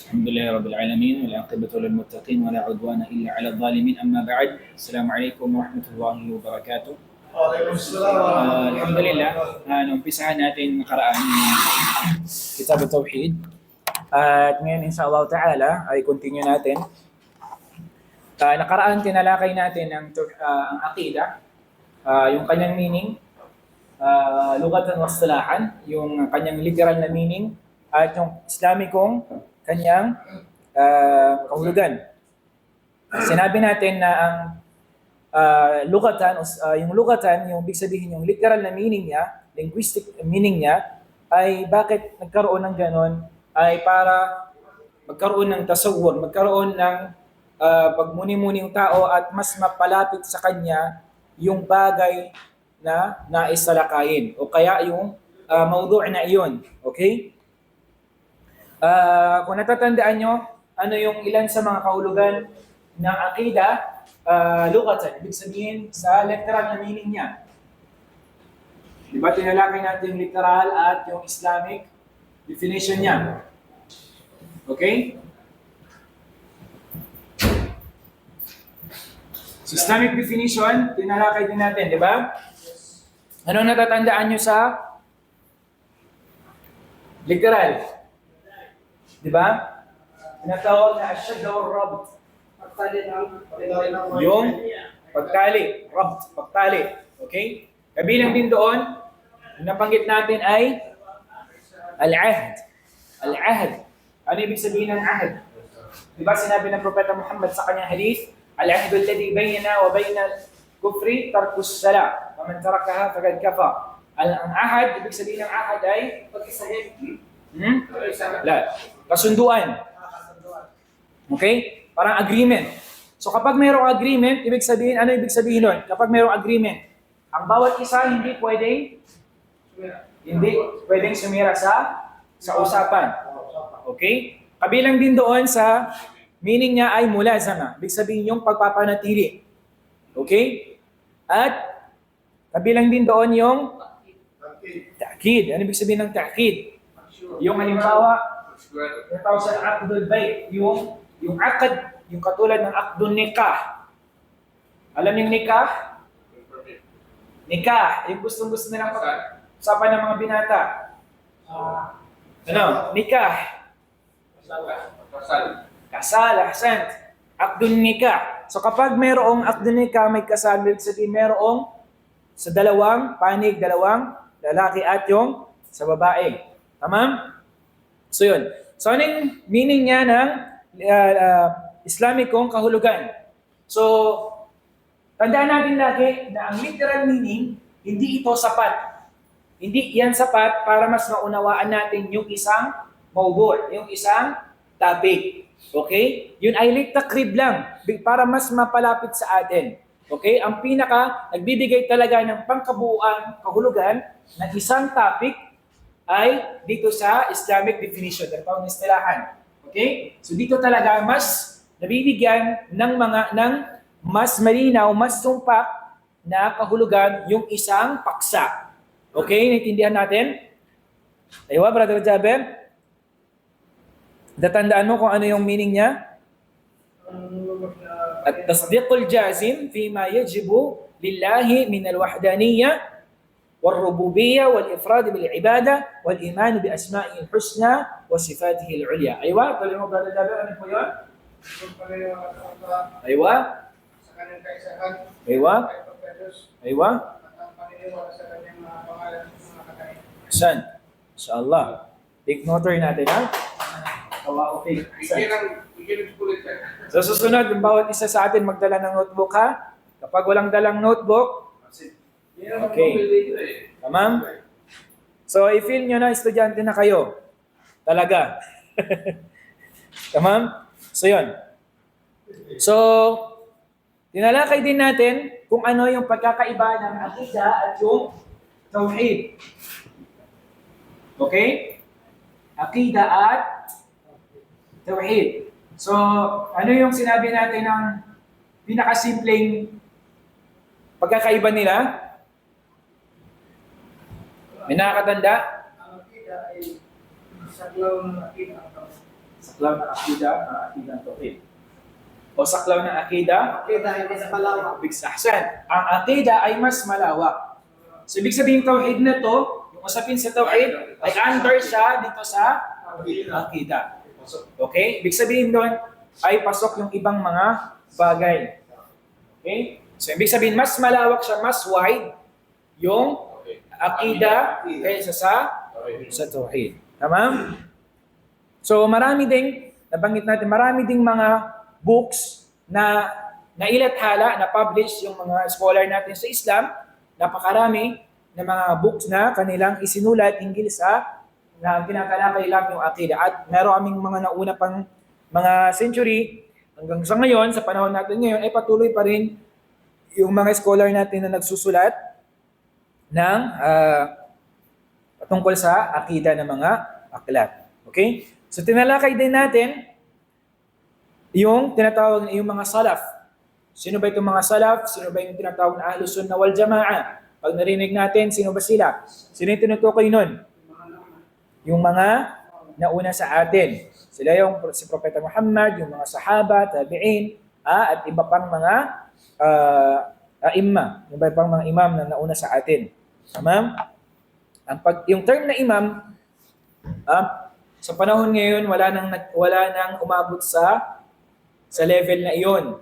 الحمد لله رب العالمين والعاقبة للمتقين ولا عدوان إلا على الظالمين أما بعد السلام عليكم ورحمة الله وبركاته. Alhamdulillah, naumpisahan natin nakaraan yung Kitab al-Tawhid. At ngayon inshallah ta'ala ay continue natin. Nakaraan tinalakay natin ang Aqidah, yung kanyang meaning, lugatan wa istilahan, yung kanyang literal na meaning, at yung Islamikong kanyang kahulugan. Sinabi natin na ang lugatan, yung ibig sabihin yung literal na meaning niya, linguistic meaning niya, ay bakit nagkaroon ng ganon, ay para magkaroon ng tasawwur, magkaroon ng pagmuni-muni yung tao at mas mapalapit sa kanya yung bagay na naisalakayin o kaya yung mawdu' na iyon. Okay? Kung natatandaan nyo, ano yung ilan sa mga kahulugan ng Aqidah, lugatan, ibig sabihin sa literal na meaning niya. Diba tinalakay natin yung literal at yung Islamic definition niya. Okay? So Islamic definition, tinalakay din natin, di ba? Ano natatandaan nyo sa literal? Di ba? Tinatawag na asyad o rabt. Yung pagtali, rabt, pagtali. Okay? Kabilang din doon, yung nabanggit natin ay al-ahd. Al-ahd. Ano ibig sabihin ng ahd? Di ba sinabi ng Propeta Muhammad sa kanyang hadith, al-ahdu alladhi baynana wa bayna al-kufri tarkus salah. Faman tarakaha faqad kafar. Ang ahad, ibig sabihin ng ahad ay kasunduan. Okay? Parang agreement. So kapag mayroong agreement, ibig sabihin, ano ibig sabihin nun? Kapag mayroong agreement, ang bawat isa hindi pwedeng sumira sa usapan. Okay? Kabilang din doon sa meaning niya ay mulazama. Ibig sabihin yung pagpapanatili. Okay? At kabilang din doon yung ta'kid. Ano ibig sabihin ng ta'kid? Yung halimbawa, yung tawag sa aqdul bayt, yung akad, yung katulad ng aqdun nikah. Alam yung nikah? Nikah, yung gustong-gusto nilang usapan ng mga binata. Nikah. Kasal, ahsan. Aqdun nikah. So kapag mayroong aqdun nikah, may kasal, ibig sabihin mayroong sa dalawang panig, dalawang lalaki at yung sa babae. Tamam? So yun. So ano yung meaning niya ng Islamikong kahulugan? So, tandaan natin lagi na ang literal meaning, hindi ito sapat. Hindi yan sapat para mas maunawaan natin yung isang mawdu', yung isang topic. Okay? Yun ay takrib lang para mas mapalapit sa atin. Okay? Ang nagbibigay talaga ng pangkabuuan kahulugan ng isang topic ay dito sa Islamic definition, ng istilahan. Okay? So dito talaga mas nabibigyan ng mas malinaw, mas tumpak na kahulugan yung isang paksa. Okay? Naintindihan natin? Aywa, Brother Jaber? Natandaan mo kung ano yung meaning niya? At-tasdiqul jazim fima yajibu lillahi min al-wahdaniyya والربوبية والإفراد بالعبادة والإيمان بأسمائه الحسنى وصفاته العليا. أيوة طالما mo brother Jaber ano po 'yon? أيوة أيوة أيوة أحسن إن شاء الله. Take note natin ha. Allah okay. So susunod, yung bawat isa sa atin magdala ng notebook ha. Kapag walang dalang notebook, okay. Tamam? So, i-feel nyo na estudyante na kayo. Talaga. Tamam? So, yun. So, tinalakay din natin kung ano yung pagkakaiba ng Aqidah at yung Tawhid. Okay? Aqidah at Tawhid. So, ano yung sinabi natin ng pinakasimpleng pagkakaiba nila? May nakakatanda? Saklaw ng akida, ang akidang tauhid. O saklaw ng akida, Kita hindi sa malawak. Ahsan. Ang akida ay mas malawak. So, ibig sabihin tauhid na to, yung usapin sa tauhid, ay under siya dito sa akida. Okay? Ibig sabihin doon, ay pasok yung ibang mga bagay. Okay? So, ibig sabihin, mas malawak siya, mas wide, yung akida kaysa sa tauhid. Tama? So, marami ding, nabanggit natin, marami ding mga books na nailathala, na publish yung mga scholar natin sa Islam, napakarami na mga books na kanilang isinulat hinggil sa na tinatalakay lang yung akida. At meron kaming mga nauna pang mga century, hanggang sa ngayon, sa panahon natin ngayon, ay patuloy pa rin yung mga scholar natin na nagsusulat ng tungkol sa akida ng mga aklat. Okay? So tinalakay din natin yung tinatawag na yung mga salaf. Sino ba itong mga salaf? Sino ba yung tinatawag na Ahlus Sunnah wal Jamaah? Pag narinig natin, sino ba sila? Sino yung tinutukoy nun? Yung mga nauna sa atin. Sila yung si Propeta Muhammad, yung mga sahaba, tabi'in, at iba pang mga imam. Iba pang mga imam na nauna sa atin. Tama? Yung term na imam, sa panahon ngayon, wala nang umabot sa level na iyon.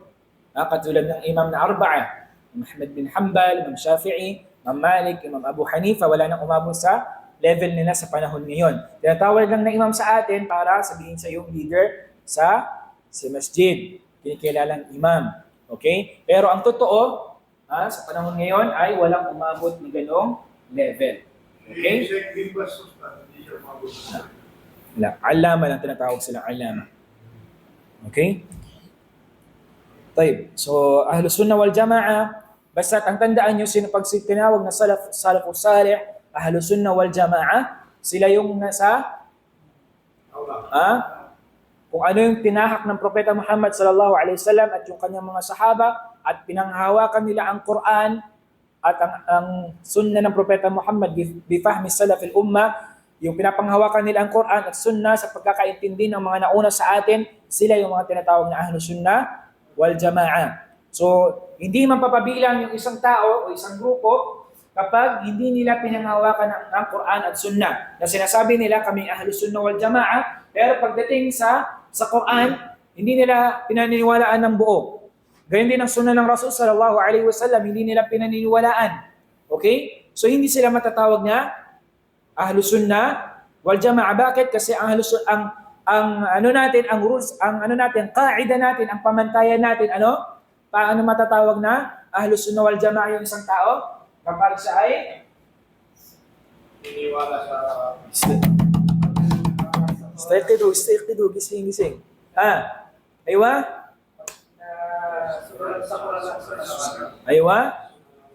Katulad ng imam na arba'a, Muhammad bin Hanbal, Imam Shafi'i, Imam Malik, Imam Abu Hanifa, wala nang umabot sa level nila sa panahon ngayon. Tinatawag lang na imam sa atin para sabihin sa yung leader sa masjid. Kinikilalang imam. Okay? Pero ang totoo, sa panahon ngayon ay walang umabot na ganong level. Okay? Alama lang tinatawag sila, alama. Okay? Taib. So, Ahlus Sunnah wal Jamaah, basta't ang tandaan nyo, sino pag tinawag na salafus salih, Ahlus Sunnah wal Jamaah, sila yung nasa kung ano yung tinahak ng Propeta Muhammad sallallahu alaihi wasallam at yung kanyang mga sahaba at pinanghahawakan nila ang Quran at ang sunnah ng Propeta Muhammad bifahmi salaf al-ummah, yung pinapanghawakan nila ang Quran at sunnah sa pagkakaintindi ng mga nauna sa atin, sila yung mga tinatawag na Ahlus Sunnah wal Jamaah. So, hindi man papabilang yung isang tao o isang grupo kapag hindi nila pinanghawakan ang Quran at Sunnah. Na sinasabi nila kami Ahlus Sunnah wal Jamaah, pero pagdating sa Quran, hindi nila pinaniniwalaan ng buo. Ganyan din ang Sunnah ng Rasul sallallahu alaihi wasallam, hindi nila pinaniniwalaan. Okay? So, hindi sila matatawag na Ahlus Sunnah wal Jamaah. Bakit? Kasi ang rules, qaida natin, ang pamantayan natin, paano matatawag na Ahlus Sunnah wal Jamaah yung isang tao? Kapag siya ay Iniwala sa... Istiqtidu, gising. Aywa? Aywa?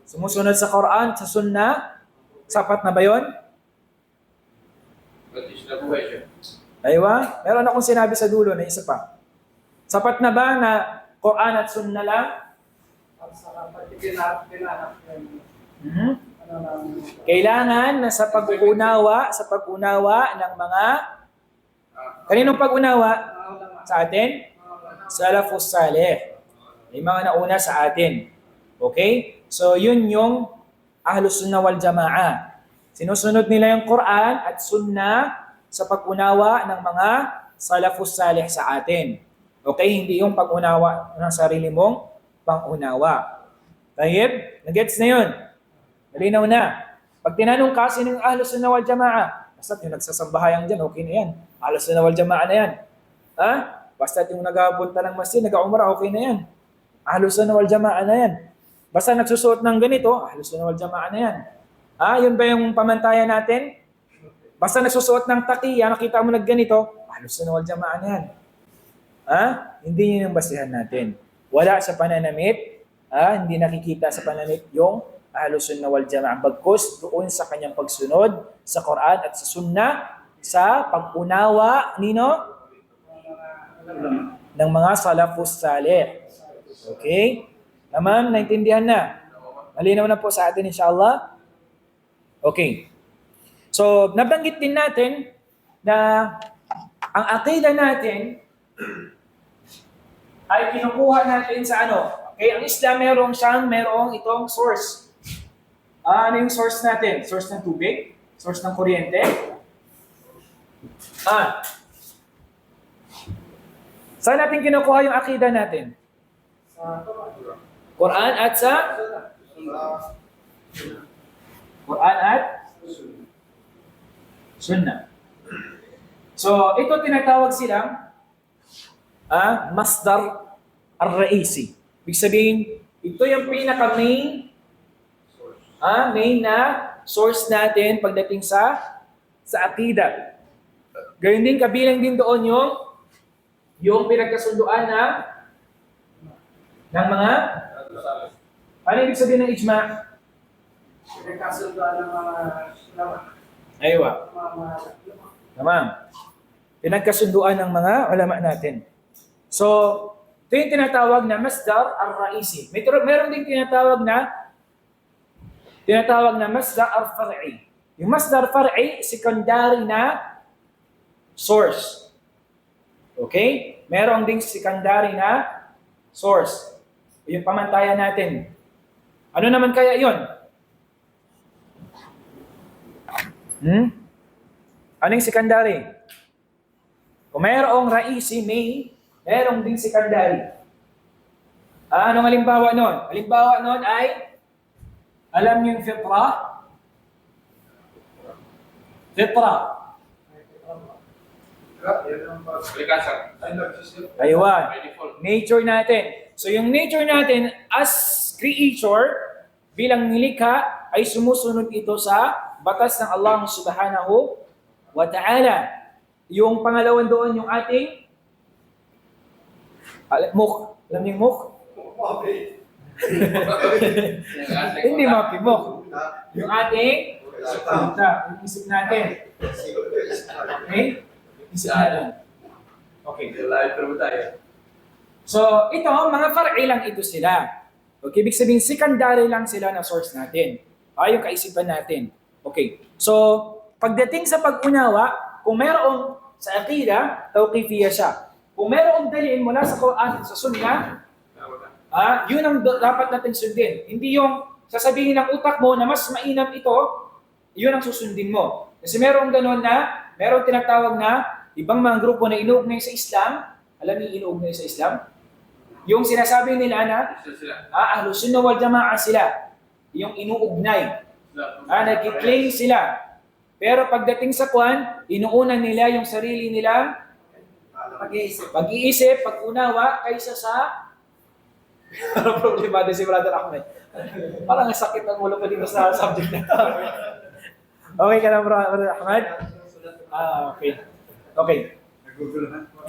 Sumusunod sa Quran, sa Sunnah, sapat na ba yun? Aywa? Meron akong sinabi sa dulo na isa pa. Sapat na ba na Quran at Sunnah lang? Kailangan na sa pag-unawa ng mga kaninong pag-unawa sa atin? Salafus salih. May mga nauna sa atin. Okay? So yun yung Ahlus Sunnah wal Jamaah. Sinusunod nila yung Quran at Sunnah sa pag-unawa ng mga salafus salih sa atin. Okay? Hindi yung pag-unawa ng sarili mong pang-unawa. Tayyib? Nagets na yun? Malinaw na. Pag tinanong ka, sino yung Ahlus Sunnah wal Jamaah? Basta yung nagsasambahayang dyan, okay na yan. Ahlus Sunnah wal Jamaah na yan. Basta yung nagapunta ng masjid, nag-umrah, okay na yan. Ahlus Sunnah wal Jamaah na yan. Basta nagsusuot ng ganito, Ahlus Sunnah wal Jamaah na yan. Yun ba yung pamantayan natin? Basta nagsusuot ng taqiya, nakita mo nagganito, Ahlus Sunnah wal Jamaah na yan. Hindi yun yung basihan natin. Wala sa pananamit, hindi nakikita sa pananamit yung Ahlus Sunnah wal Jamaah, bagkus doon sa kanyang pagsunod sa Quran at sa Sunnah sa pag-unawa ng mga salafus salih. Okay? Tamam, naintindihan na. Malinaw na po sa atin inshallah. Okay. So, nabanggit din natin na ang aqida natin ay kinukuha natin sa ano? Okay, ang Islam merong itong source. Ano yung source natin? Source ng tubig? Source ng kuryente? Saan natin kinukuha yung aqida natin? Quran at sa? Quran at Sunnah. So, ito tinatawag silang masdar ar-raisi. Ibig sabihin, ito yung pinaka-main main na source natin pagdating sa aqida. Gayun din, kabilang din doon yung pinagkasunduan ng mga ano ibig sabihin ng ijma? Pinagkasunduan ng mga ulama. Aywa. Tamam. Pinagkasunduan ng mga ulama natin. So, ito yung tinatawag na masdar ar-raisi. Meron din tinatawag na masdar ar-far'i. Yung masdar far'i, secondary na source. Okay? Meron ding secondary na source. Yung pamantayan natin. Ano naman kaya yon? Ano yung secondary? Kung mayroong raisi, merong ding secondary. Anong halimbawa nun? Halimbawa nun ay, alam niyo yung fitra? Fitra. Aywa. Nature natin. So yung nature natin as creature, bilang nilikha, ay sumusunod ito sa batas ng Allah subhanahu wa ta'ala. Yung pangalawan doon, yung ating mukh. Alam niyo yung mukh? Hindi mapi, mukh. Yung ating yung isip natin. Okay? Isip natin. Okay. So, ito, mga far'i lang ito sila. Okay, ibig sabihin, secondary lang sila na source natin. Yung kaisipan natin. Okay. So, pagdating sa pag-unawa, kung mayroong sa aqida, tawqifiyya siya. Kung mayroong dalil mula sa Quran at sa Sunnah, yun ang dapat natin sundin. Hindi yung sasabihin ng utak mo na mas mainam ito, yun ang susundin mo. Kasi mayroong ganun na, mayroong tinatawag na ibang mga grupo na inuugnay sa Islam. Alam niyo inuugnay sa Islam? Yung sinasabi nila na Ahlus Sunnah wal Jama'ah sila. Yung inuugnay. Nag-claim sila. Pero pagdating sa Quran, inuunan nila yung sarili nila pag-iisip, pag-unawa, kaysa sa problemado si Brother Ahmed. Parang sakit ng ulo ko dito sa subject na ito. Okay ka na, Brother Ahmed? Okay. Okay.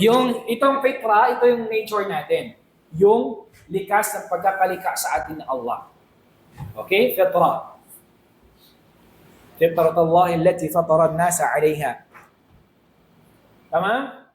Yung itong fitra, ito yung nature natin. Yung likas ng pagkakalika sa atin ng Allah. Okay? Fitra. Fitrat Allah allati fatara an-nasa 'alayha. Tama?